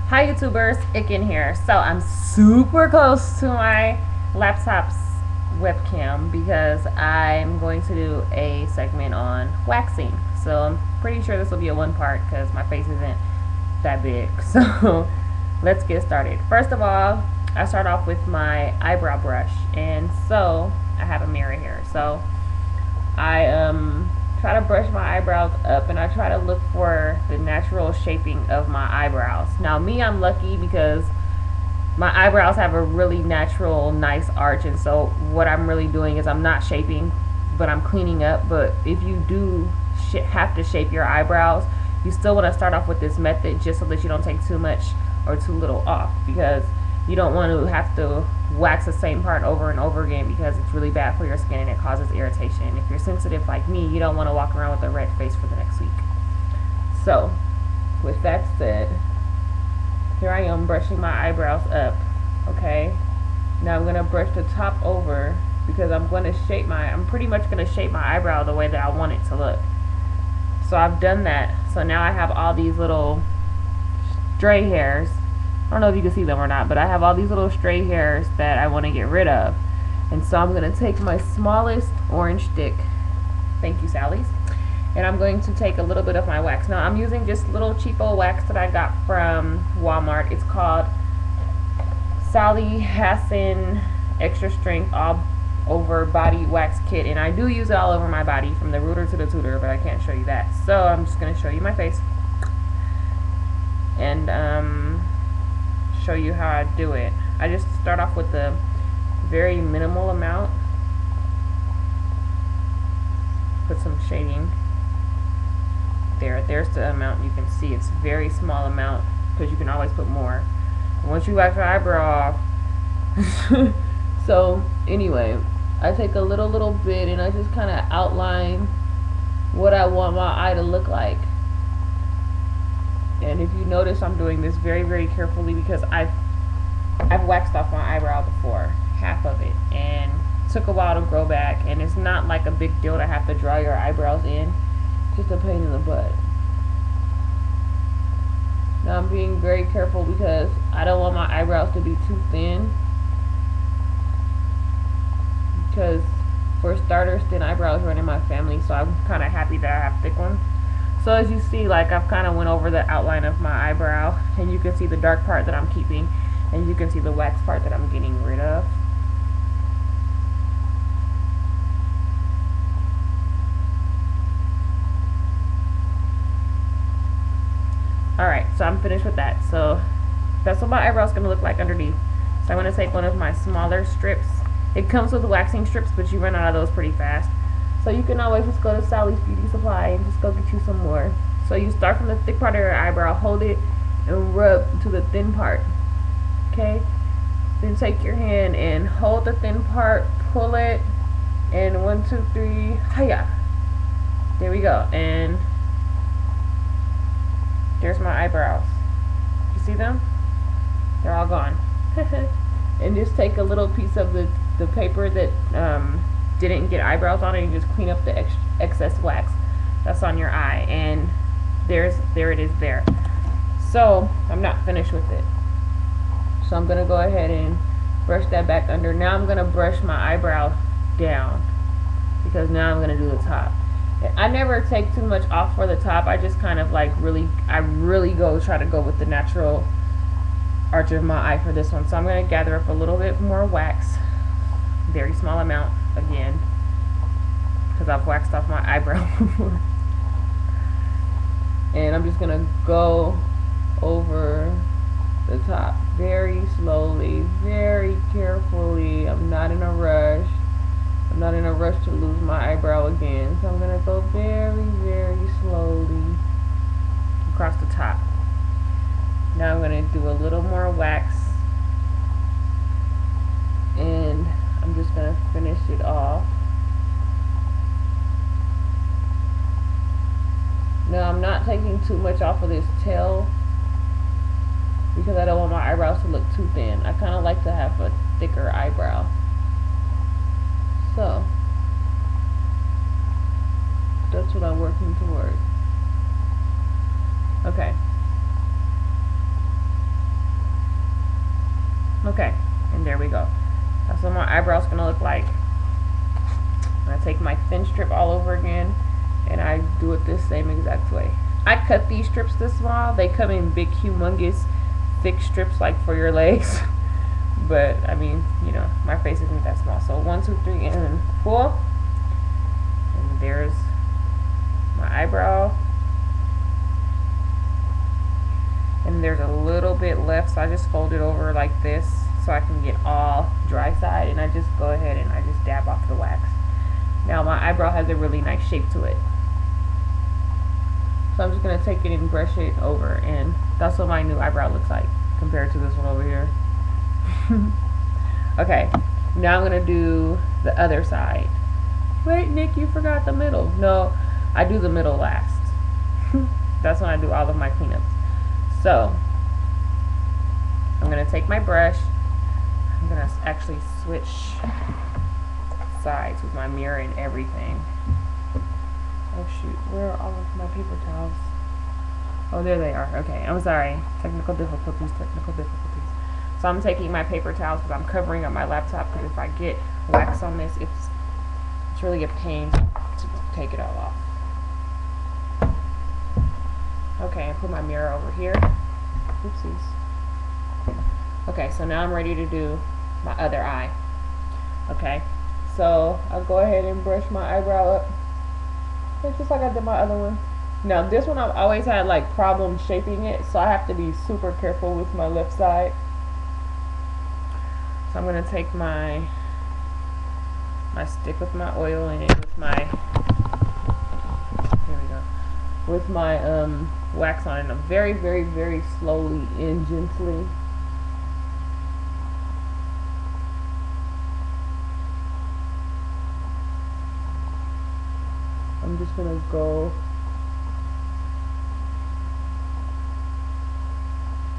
Hi YouTubers, Ikin here. So I'm super close to my laptop's webcam because I'm going to do a segment on waxing. So I'm pretty sure this will be a one part because my face isn't that big. So let's get started. First of all, I start off with my eyebrow brush, and so I have a mirror here. So I try to brush my eyebrows up, and I try to look for the natural shaping of my eyebrows. Now me, I'm lucky because my eyebrows have a really natural nice arch, and so what I'm really doing is I'm not shaping, but I'm cleaning up. But if you do have to shape your eyebrows, you still want to start off with this method just so that you don't take too much or too little off, because you don't want to have to wax the same part over and over again because it's really bad for your skin and it causes irritation. If you're sensitive like me, you don't want to walk around with a red face for the next week. So with that said, here I am brushing my eyebrows up. Okay, now I'm going to brush the top over because I'm pretty much going to shape my eyebrow the way that I want it to look. So I've done that. So now I have all these little stray hairs. I don't know if you can see them or not, but I have all these little stray hairs that I want to get rid of. And so I'm going to take my smallest orange stick, thank you Sally's, and I'm going to take a little bit of my wax. Now I'm using just little cheapo wax that I got from Walmart. It's called Sally Hassan Extra Strength All Over Body Wax Kit, and I do use it all over my body from the rooter to the tutor, but I can't show you that. So I'm just going to show you my face and show you how I do it. I just start off with a very minimal amount, put some shading there's the amount. You can see it's a very small amount because you can always put more once you wax your eyebrow off. So anyway, I take a little bit and I just kind of outline what I want my eye to look like. And if you notice, I'm doing this very carefully because I've waxed off my eyebrow before, half of it, and it took a while to grow back, and it's not like a big deal to have to draw your eyebrows in, just a pain in the butt. Now I'm being very careful because I don't want my eyebrows to be too thin, because for starters, thin eyebrows run in my family, so I'm kind of happy that I have thick ones. So as you see, like, I've kind of went over the outline of my eyebrow, and you can see the dark part that I'm keeping, and you can see the wax part that I'm getting rid of. Alright, so I'm finished with that. So that's what my eyebrow's going to look like underneath. So I'm going to take one of my smaller strips. It comes with waxing strips, but you run out of those pretty fast. So you can always just go to Sally's Beauty Supply and just go get you some more. So you start from the thick part of your eyebrow, hold it, and rub to the thin part. Okay? Then take your hand and hold the thin part, pull it, and 1, 2, 3, hiya. There we go. And there's my eyebrows. You see them? They're all gone. And just take a little piece of the paper that didn't get eyebrows on it, and just clean up the excess wax that's on your eye, and there it is there. So I'm not finished with it, so I'm gonna go ahead and brush that back under. Now I'm gonna brush my eyebrow down because now I'm gonna do the top. I never take too much off for the top. I just kind of like I really try to go with the natural arch of my eye for this one. So I'm gonna gather up a little bit more wax, very small amount again, because I've waxed off my eyebrow before. And I'm just gonna go over the top very slowly, very carefully. I'm not in a rush. I'm not in a rush to lose my eyebrow again. So I'm gonna go very slowly across the top. Now I'm gonna do a little more wax, and I'm just going to finish it off. Now I'm not taking too much off of this tail because I don't want my eyebrows to look too thin. I kind of like to have a thicker eyebrow. So that's what I'm working toward. Okay. thin strip all over again, and I do it this same exact way. I cut these strips this small. They come in big, humongous, thick strips like for your legs. But I mean, you know, my face isn't that small. So 1, 2, 3, and then pull. And there's my eyebrow. And there's a little bit left, so I just fold it over like this so I can get all dry side, and I just go ahead and I just dab off the wax. Now my eyebrow has a really nice shape to it, so I'm just going to take it and brush it over, and that's what my new eyebrow looks like compared to this one over here. Okay, now I'm going to do the other side. Wait, Nick, you forgot the middle. No, I do the middle last. That's when I do all of my cleanups. So I'm going to take my brush. I'm going to actually switch sides with my mirror and everything. Oh shoot, where are all of my paper towels? Oh, there they are. Okay, I'm sorry. Technical difficulties. So I'm taking my paper towels because I'm covering up my laptop, because if I get wax on this, it's really a pain to take it all off. Okay, I put my mirror over here. Oopsies. Okay, so now I'm ready to do my other eye. Okay, so I'll go ahead and brush my eyebrow up. It's just like I did my other one. Now this one I've always had like problems shaping it, so I have to be super careful with my left side. So I'm going to take my stick with my oil in it, with my, here we go, with my wax on it, and I'm very, very, very slowly and gently. I'm just going to go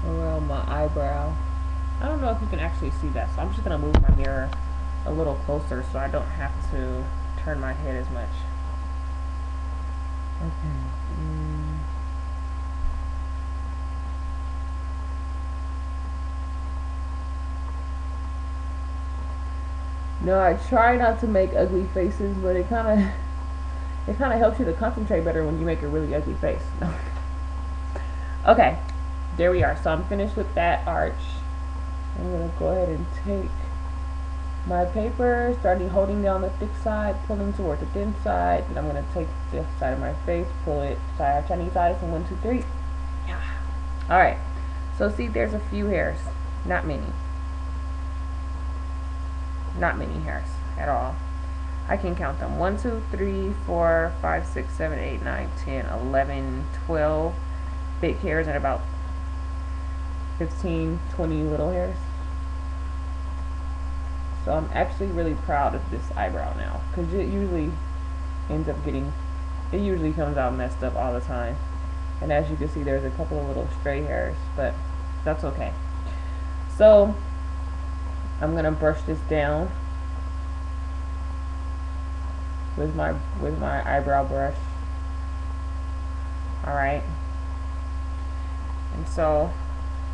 around my eyebrow. I don't know if you can actually see that, so I'm just going to move my mirror a little closer so I don't have to turn my head as much. Okay. No, I try not to make ugly faces, but it kind of helps you to concentrate better when you make a really ugly face. Okay, there we are. So I'm finished with that arch. I'm going to go ahead and take my paper, starting holding down the thick side, pulling toward the thin side, and I'm going to take this side of my face, pull it Chinese eyes, and 1, 2, 3. Yeah. Alright, so see, there's a few hairs, not many. Not many hairs at all. I can count them. 1, 2, 3, 4, 5, 6, 7, 8, 9, 10, 11, 12 big hairs, and about 15, 20 little hairs. So I'm actually really proud of this eyebrow now, because it usually ends up getting, it usually comes out messed up all the time. And as you can see, there's a couple of little stray hairs, but that's okay. So I'm gonna brush this down with my eyebrow brush. Alright. And so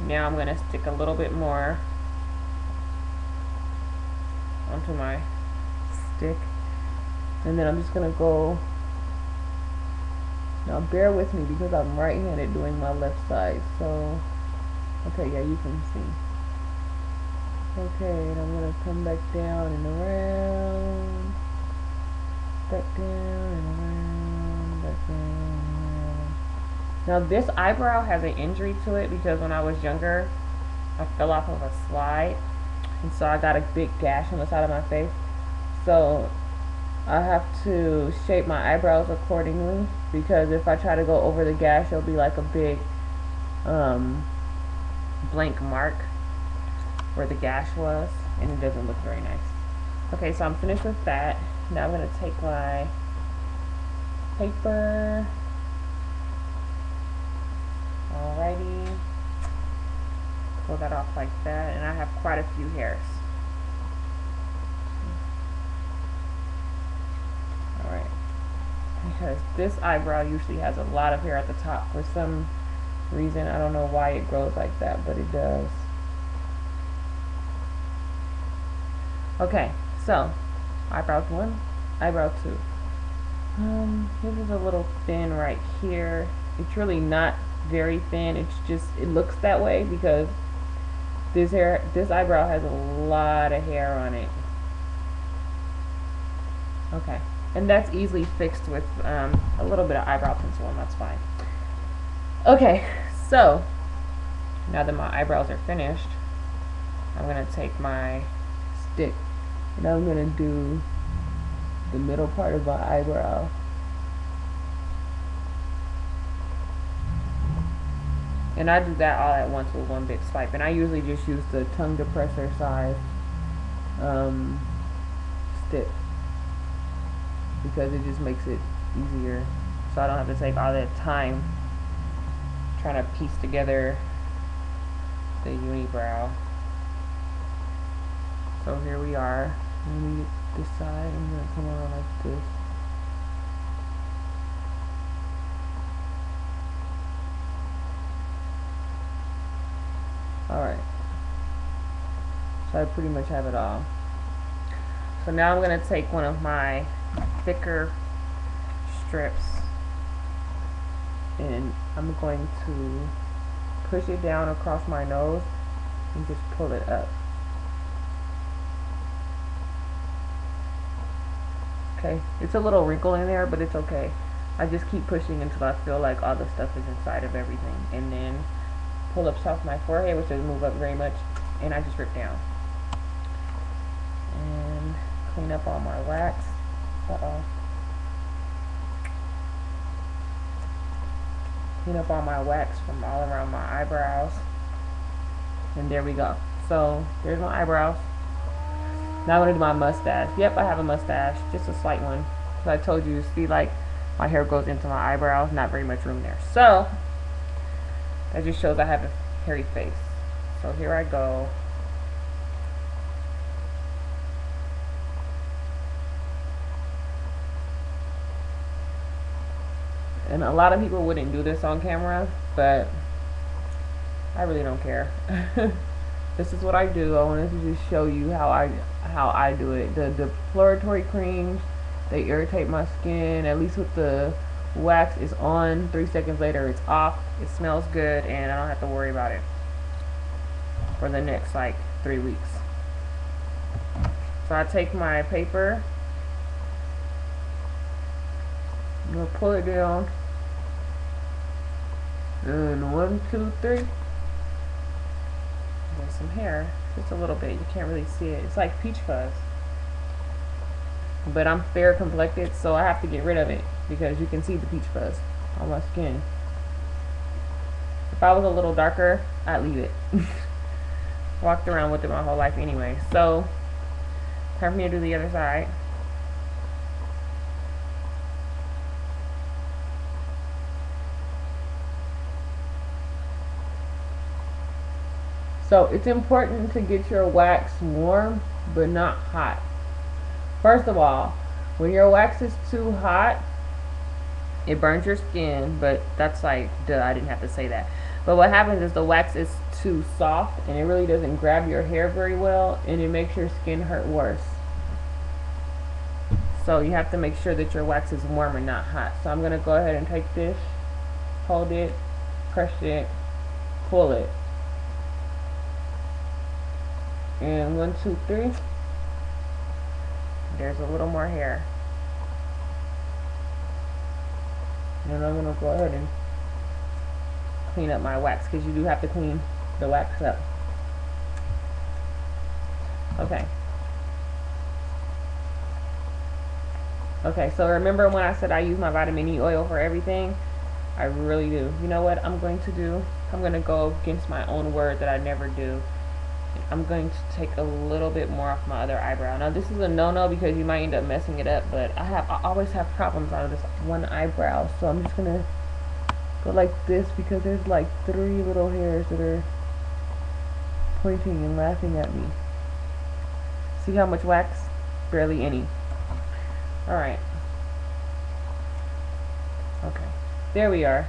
now I'm gonna stick a little bit more onto my stick, and then I'm just gonna go, now bear with me because I'm right-handed doing my left side, so okay, yeah, you can see. Okay, and I'm gonna come back down and around, back down and around, back down and around. Now this eyebrow has an injury to it because when I was younger I fell off of a slide, and so I got a big gash on the side of my face. So I have to shape my eyebrows accordingly, because if I try to go over the gash, it'll be like a big blank mark where the gash was, and it doesn't look very nice. Okay, so I'm finished with that. Now I'm going to take my paper. Alrighty. Pull that off like that, and I have quite a few hairs. Alright. Because this eyebrow usually has a lot of hair at the top for some reason. I don't know why it grows like that, but it does. Okay, so eyebrows 1, eyebrow 2. This is a little thin right here. It's really not very thin. It's just, it looks that way because this eyebrow has a lot of hair on it. Okay, and that's easily fixed with a little bit of eyebrow pencil, and that's fine. Okay, so now that my eyebrows are finished, I'm gonna take my stick and I'm gonna do the middle part of my eyebrow. And I do that all at once with one big swipe. And I usually just use the tongue depressor size stick because it just makes it easier. So I don't have to take all that time trying to piece together the unibrow. So here we are. Let me get this side. I'm going to come around like this. Alright. So I pretty much have it all. So now I'm going to take one of my thicker strips and I'm going to push it down across my nose and just pull it up. Okay, it's a little wrinkle in there, but it's okay. I just keep pushing until I feel like all the stuff is inside of everything, and then pull up off my forehead, which doesn't move up very much, and I just rip down and clean up all my wax. Clean up all my wax from all around my eyebrows, and there we go. So there's my eyebrows. Now I'm going to do my mustache. Yep, I have a mustache, just a slight one. So I told you, see, like, my hair goes into my eyebrows, not very much room there. So, that just shows I have a hairy face. So here I go. And a lot of people wouldn't do this on camera, but I really don't care. This is what I do. I wanted to just show you how I do it. The deploratory creams, they irritate my skin. At least with the wax, it's on. 3 seconds later, it's off. It smells good, and I don't have to worry about it for the next like 3 weeks. So I take my paper, I'm gonna pull it down, and 1, 2, 3. There's some hair, just a little bit. You can't really see it. It's like peach fuzz. But I'm fair complected, so I have to get rid of it because you can see the peach fuzz on my skin. If I was a little darker, I'd leave it. Walked around with it my whole life anyway. So, time for me to do the other side. So it's important to get your wax warm but not hot. First of all, when your wax is too hot, it burns your skin, but that's like, duh, I didn't have to say that. But what happens is the wax is too soft and it really doesn't grab your hair very well, and it makes your skin hurt worse. So you have to make sure that your wax is warm and not hot. So I'm going to go ahead and take this, hold it, press it, pull it. And 1, 2, 3. There's a little more hair. And I'm going to go ahead and clean up my wax, because you do have to clean the wax up. Okay. Okay, so remember when I said I use my vitamin E oil for everything? I really do. You know what I'm going to do? I'm going to go against my own word that I never do. I'm going to take a little bit more off my other eyebrow. Now this is a no-no because you might end up messing it up, but I always have problems out of this one eyebrow, so I'm just gonna go like this because there's like 3 little hairs that are pointing and laughing at me. See how much wax? Barely any. Alright. Okay. There we are.